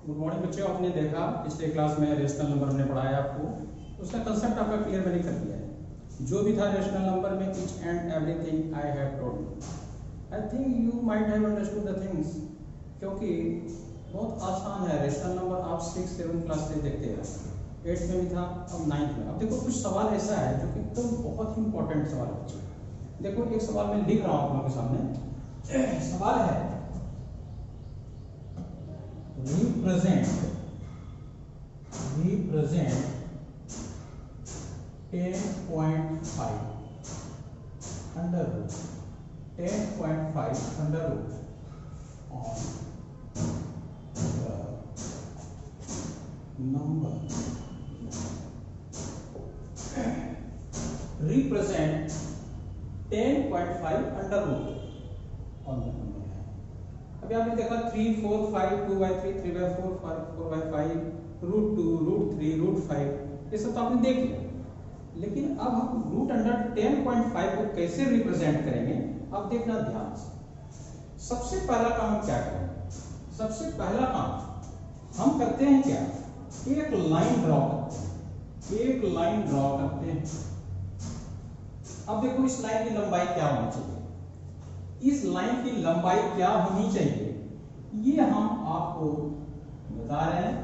Good morning बच्चों। आपने देखा पिछले क्लास में रेशनल नंबर हमने पढ़ाया आपको, उसका कंसेप्ट आपका क्लियर मैंने कर दिया है। जो भी था रेशनल नंबर में each and everything I have told you. I think you might have understood the things, क्योंकि बहुत आसान है। रेशनल नंबर आप 6-7 क्लास से देखते हैं, 8th में भी था, अब 9th में। अब देखो कुछ सवाल ऐसा है जो कि एकदम बहुत ही इंपॉर्टेंट सवाल है बच्चों। देखो एक सवाल मैं लिख रहा हूँ आप लोगों के सामने। सवाल है represent 10.5 under root 10.5 under root on the number represent 10.5 under root on the number। अभी आपने देखा 3, 4, 5, 2/3, 3/4, 4/5, √2, √3, √5, ये सब तो आपने देख लिया। लेकिन अब हम रूट अंडर 10.5 को कैसे रिप्रेजेंट करेंगे, अब देखना ध्यान से। सबसे पहला काम हम क्या करेंगे? सबसे पहला काम हम करते हैं क्या, एक लाइन ड्रॉ करते हैं। एक लाइन ड्रॉ करते हैं। अब देखो इस लाइन की लंबाई क्या होनी चाहिए, इस लाइन की लंबाई क्या होनी चाहिए, ये हम आपको बता रहे हैं।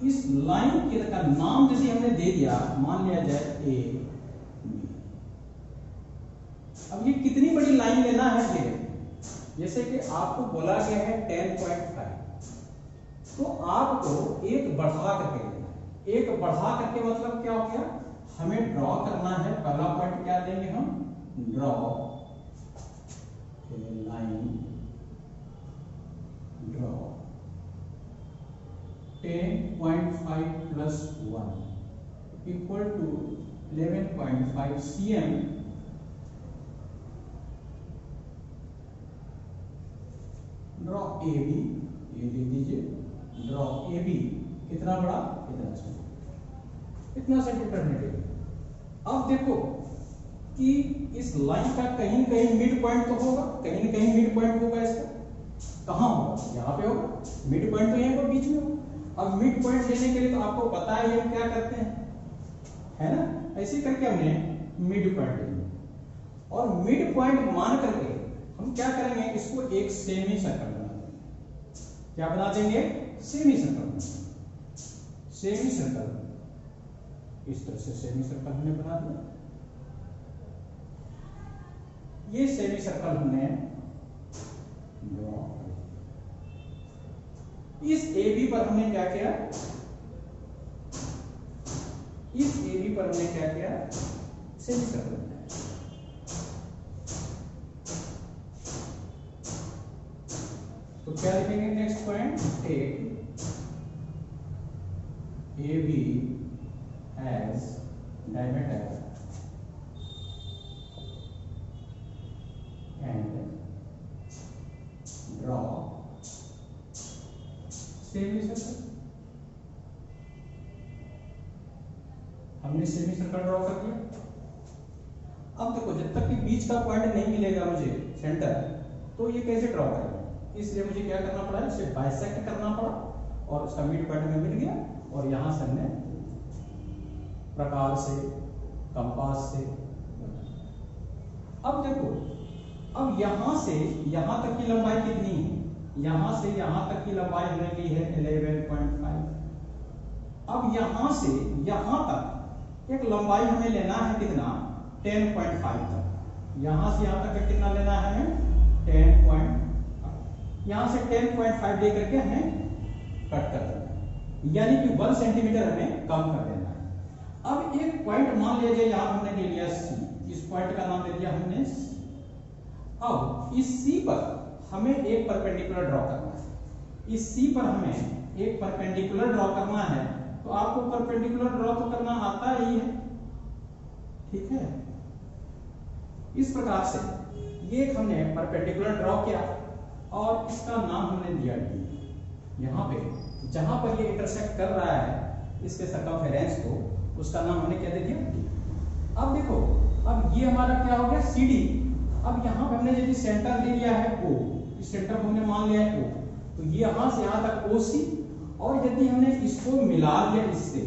इस लाइन के का नाम जैसे हमने दे दिया, मान लिया जाए ए बी। अब ये कितनी बड़ी लाइन लेना है ये, जैसे कि आपको बोला गया है 10.5, तो आपको एक बढ़ा करके लेना है। एक बढ़ा करके मतलब क्या हो गया, हमें ड्रॉ करना है। पहला पॉइंट क्या देंगे हम, draw line draw 10.5 plus 1 equal to 11.5 cm। Draw A B, ये दे दीजिए। ड्रॉ ए बी कितना बड़ा, इतना सेंटीमीटर, इतना सेंटीमीटर मिलेगा। अब देखो कि इस लाइन का कहीं न कहीं मिड पॉइंट तो होगा, कहीं न कहीं मिड पॉइंट होगा। इसका कहां होगा, यहाँ पे होगा। मिड पॉइंट तो यहीं पर बीच में होगा। अब मिड पॉइंट लेने के लिए तो आपको पता है हम क्या करते हैं, है ना, ऐसे करके हमने मिड पॉइंट लिया। और मिड पॉइंट मान करके हम क्या करेंगे, इसको एक सेमी सर्कल बना देंगे। क्या बना देंगे, सेमी सर्कल। सेमी सर्कल इस तरह से सेमी सर्कल हमने बना दिया। ये सेमी सर्कल हमने ड्रॉ कर दिया। इस AB पर हमने क्या किया, इस AB पर हमने क्या किया, सेमी सर्कल बनाया। तो क्या लिखेंगे next point, take AB as diameter and draw semi circle. हमने सेमी सर्कल ड्रॉ कर दिया। अब देखो जब तक कि बीच का पॉइंट नहीं मिलेगा मुझे सेंटर, तो ये कैसे ड्रॉ करेंगे, इसलिए मुझे क्या करना पड़ा, इसे बाइसेक्ट करना पड़ा और उसका मिड पॉइंट में मिल गया। और यहां से हमने प्रकार से कंपास से। अब देखो, अब यहां से यहां तक की लंबाई कितनी है, यहां से यहां तक की लंबाई हमने ली है 11.5। अब यहां से यहां तक एक लंबाई हमें लेना है कितना, 10.5 तक। यहां से यहां तक कितना लेना है हमें, 10.5। यहां से 10.5 दे करके हमें कट कर देना है, यानी कि 1 सेंटीमीटर हमें कम कर देना है। अब एक पॉइंट मान लीजिए यहां हमने ले लिया C, इस पॉइंट का नाम दे दिया हमने C। अब इस C पर हमें एक परपेंडिकुलर ड्रॉ करना है। इस C पर हमें एक परपेंडिकुलर ड्रॉ करना है, तो आपको परपेंडिकुलर ड्रॉ तो करना आता ही है, ठीक है। इस प्रकार से ये हमने परपेंडिकुलर ड्रॉ किया और इसका नाम हमने दिया D। यहाँ पे जहां पर ये इंटरसेक्ट कर रहा है इसके सर्कमफेरेंस को, उसका नाम हमने क्या दे दिया, D। अब देखो, अब ये हमारा क्या हो गया, CD। अब यहाँ पे हमने यदि सेंटर ले लिया है O, इस सेंटर को हमने मान लिया है O, तो ये यहां से यहां तक OC और यदि हमने इसको मिला लिया इससे,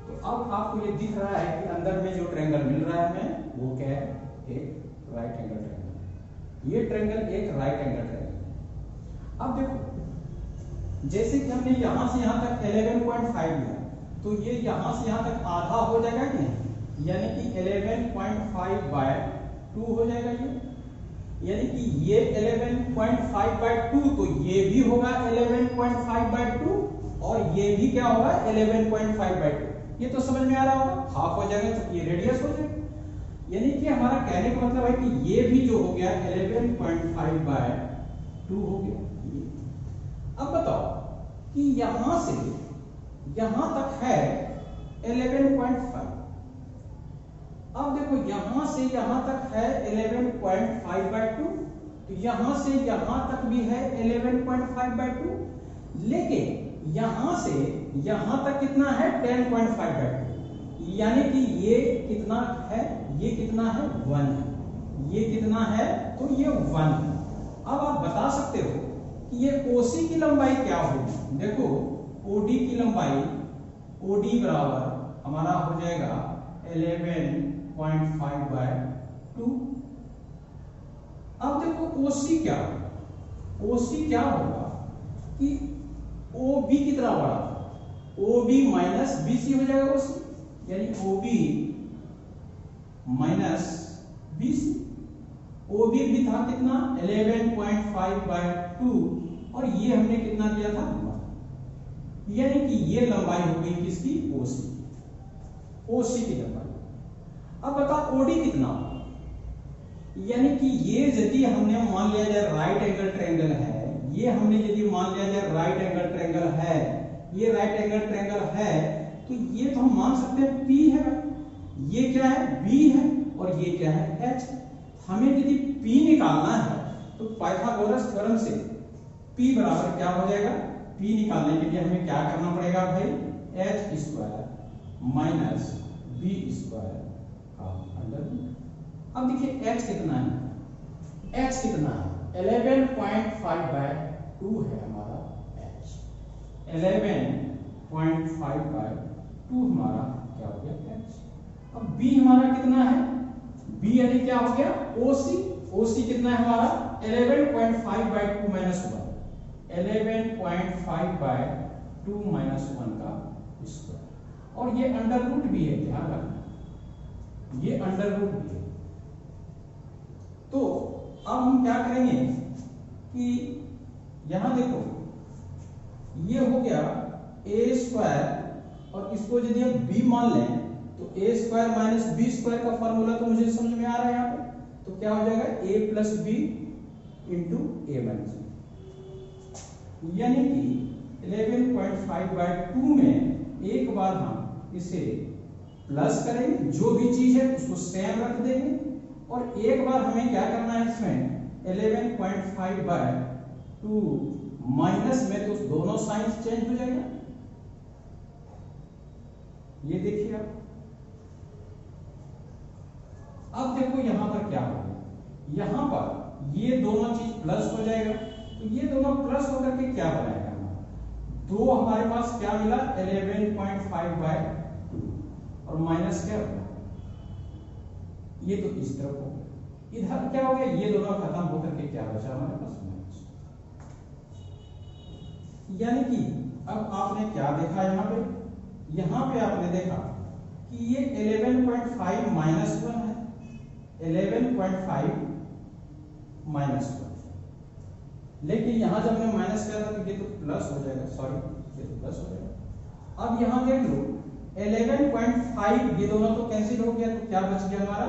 तो अब आपको ये दिख रहा है कि अंदर में जो ट्रायंगल मिल रहा है हमें वो क्या है, एक राइट एंगल ट्रायंगल। ये ट्रायंगल एक राइट एंगल ट्रायंगल है। अब देखो जैसे कि हमने यहां से यहां तक 11.5 लिया, तो ये यहां से यहां तक आधा हो जाएगा कि नहीं, यानी कि 11.5/2 हो जाएगा ये, यानी कि ये 11.5/2, तो ये भी होगा 11.5/2 और ये भी क्या होगा 11.5/2। ये तो समझ में आ रहा होगा, हाफ हो जाएगा तो ये रेडियस हो जाएगा। यानी कि हमारा कहने का मतलब है कि ये भी जो हो गया 11.5/2 हो गया। अब बताओ कि यहां से यहां तक है 11.5। अब देखो यहां से यहां तक है 11.5/2, तो यहां से यहां तक भी है 11.5/2, लेकिन यहां से यहां तक कितना है 10.5/2, यानी कि ये कितना है, ये कितना है 1 है, ये कितना है तो ये 1 है। अब आप बता सकते हो कि ये OC की लंबाई क्या होगी। देखो OD की लंबाई, OD बराबर हमारा हो जाएगा 11.5/2। अब देखो OC क्या होगा, OC क्या होगा कि OB कितना बड़ा था, OB माइनस BC हो जाएगा OC, यानी OB माइनस BC। OB भी था कितना 11.5/2 और ये हमने कितना दिया था 1, यानी कि ये लंबाई हो गई किसकी, OC की लंबाई। अब बताओ OD कितना होगा, यानी कि ये यदि हमने मान लिया जाए राइट एंगल ट्रायंगल है, ये हमने यदि मान लिया जाए राइट एंगल ट्रायंगल है, ये राइट एंगल ट्रायंगल है, तो ये तो हम मान सकते हैं P है, ये क्या है B है और ये क्या है H। हमें यदि P निकालना है तो पाइथागोरस थ्योरम से P बराबर क्या हो जाएगा, P निकालने के लिए हमें क्या करना पड़ेगा भाई, H² माइनस B² का अंडर। अब देखिए H कितना है, H कितना है 11.5/2 है हमारा H, 11.5/2 हमारा क्या हो गया H। अब B हमारा कितना है, B यानी क्या हो गया OC, OC कितना है हमारा 11.5/2 माइनस 1, 11.5/2 माइनस 1 का स्क्वायर, और ये अंडर रूट भी है, ध्यान रखना ये अंडर रूट भी है। तो अब हम क्या करेंगे कि यहां देखो ये हो गया A² और इसको यदि हम B मान लें तो A² माइनस B² का फॉर्मूला तो मुझे समझ में आ रहा है यहाँ पे, तो क्या हो जाएगा A plus B into A minus B, यानी कि 11.5/2 में एक बार हम इसे प्लस करेंगे, जो भी चीज है उसको सेम रख देंगे, और एक बार हमें क्या करना है इसमें 11.5/2 माइनस में, तो दोनों साइन चेंज हो जाएगा। ये देखिए अब देखो यहां पर क्या होगा, यहां पर ये दोनों चीज प्लस हो जाएगा, तो ये दोनों प्लस होकर के क्या बनाएगा, दो हमारे पास क्या मिला 11.5/2 और माइनस क्या होगा, ये तो इस तरफ हो गया, इधर क्या हो गया, ये दोनों खत्म होकर के क्या बचा हमारे पास माइनस। यानी कि अब आपने क्या देखा यहां पे आपने देखा कि ये 11.5 माइनस 1 है, 11.5 माइनस 1, लेकिन यहां जब हमने माइनस किया था तो ये तो प्लस हो जाएगा, सॉरी ये तो प्लस हो जाएगा। अब यहां देख लो 11.5 ये दोनों तो कैंसिल हो गया, तो क्या बच गया हमारा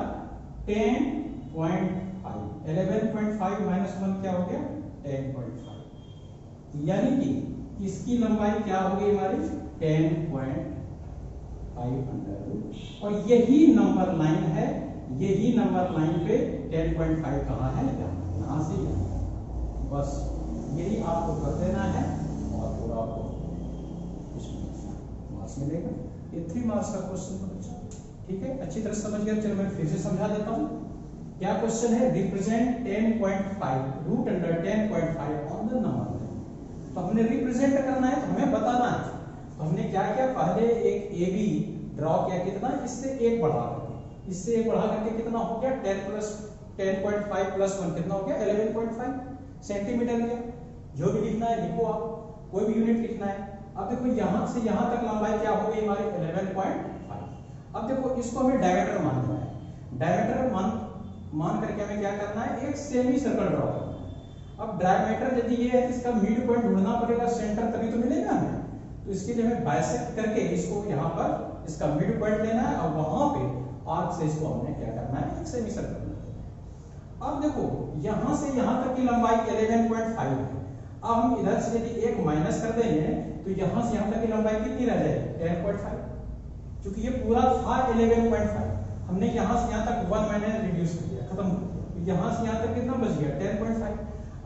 10.5, 11.5 माइनस 1 क्या हो गया 10.5, यानी कि इसकी लंबाई क्या हो गई हमारी 10.5 अंडर रूट, और यही नंबर लाइन है, यही नंबर लाइन पे 10.5 कहाँ है, यहां से यहां, बस यही आपको कर देना है और पूरा आपको मार्क्स मिलेगा। ये 3 मार्क्स का क्वेश्चन बच्चा, ठीक है, अच्छी तरह समझ गया। चलो मैं फिर से समझा देता हूं। क्या क्वेश्चन है, represent 10.5 root under 10.5 on the number line. तो हमने रिप्रेजेंट करना है, तो हमें बताना है। तो हमने क्या किया, पहले एक ए बी ड्रॉ किया, कितना, इससे एक बढ़ा करके, इससे एक बढ़ा करके कितना हो गया, 10.5 प्लस 1 कितना हो गया, 11.5 सेंटीमीटर लिया। जो भी लिखना है लिखो आप, कोई भी यूनिट लिखना है। अब देखो यहां से यहां तक लंबाई क्या हो गई हमारी, 11.5। अब देखो इसको हमें डायमीटर मानना है। डायमीटर मान करके हमें क्या करना है, एक सेमी सर्कल ड्रॉ करना है। अब डायमीटर यदि ये है तो इसका मिड पॉइंट ढूंढना पड़ेगा, सेंटर तभी तो मिलेगा हमें। तो इसके लिए हमें बाइसेक्ट करके इसको यहाँ पर इसका मिड पॉइंट लेना है, और वहां पे आर्क से इसको हमने क्या करना है, एक सेमी सर्कल लेना है। अब देखो यहां से यहां तक की लंबाई 11.5 है। अब हम इधर से यदि एक माइनस कर देंगे तो यहां से यहां तक की लंबाई कितनी रह जाएगी, 10.5। क्योंकि ये पूरा था 11.5, हमने यहां से यहां तक 1 मैंने रिड्यूस कर दिया, खत्म हो गया। तो यहां से यहां तक कितना बच गया, 10.5।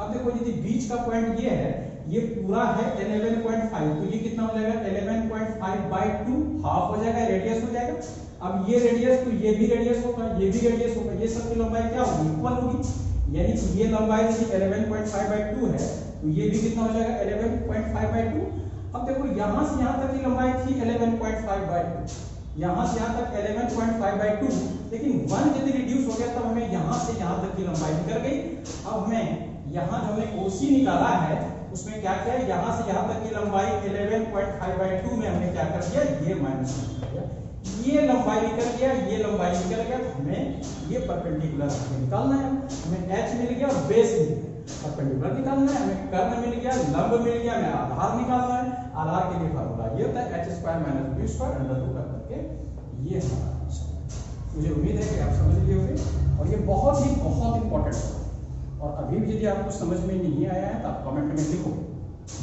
अब देखो यदि बीच का पॉइंट ये है, ये पूरा है 11.5, तो ये कितना हो जाएगा, 11.5/2 हाफ हो जाएगा, रेडियस हो जाएगा। अब ये रेडियस, तो ये भी रेडियस होगा, ये भी रेडियस होगा, ये सब की लंबाई क्या होगी, इक्वल होगी। यानी कि ये लंबाई यदि 11.5/2 है, तो ये भी कितना हो जाएगा, 11.5/2। अब देखो यहां से यहां तक की लंबाई थी 11.5/2, यहां से यहां तक 11.5/2, लेकिन 1 यदि रिड्यूस हो गया तो हमें यहां से यहां तक की लंबाई निकल गई। अब हमें यहां जो हमने OC निकाला है उसमें क्या किया, यहां से यहां तक की लंबाई 11.5/2 में हमने क्या कर दिया, ये माइनस कर दिया। ये लंबाई निकल गया, ये लंबाई निकल गया, तो हमें ये परपेंडिकुलर निकालना है। हमें h मिल गया और बेस मिल गया, परपेंडिकुलर निकालना है, हमें कर्ण मिल गया, लंब मिल गया, हमें आधार निकालना है। आधार के लिए फार्मूला ये होता है h² - b² √2 कर करके, ये हमारा आंसर है। मुझे उम्मीद है कि आप समझ लिए होंगे, और ये बहुत इंपॉर्टेंट है। और अभी भी यदि आपको समझ में नहीं आया है तो आप कमेंट में लिखो,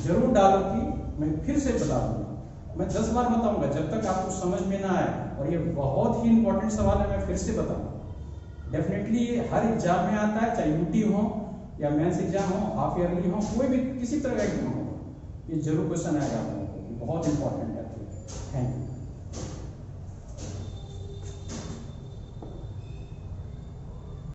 जरूर डालो कि मैं फिर से बता दूंगा। मैं 10 बार बताऊंगा जब तक आपको समझ में ना आए, और ये बहुत ही इंपॉर्टेंट सवाल है, मैं फिर से बताऊंगा। डेफिनेटली हर एग्जाम में आता है, चाहे यूटी हो या मेंस एग्जाम हो, हाफ ईयरली हो, कोई भी किसी तरह का एग्जाम हो, ये जरूर क्वेश्चन आएगा आप लोगों को, बहुत इंपॉर्टेंट है। Thank you.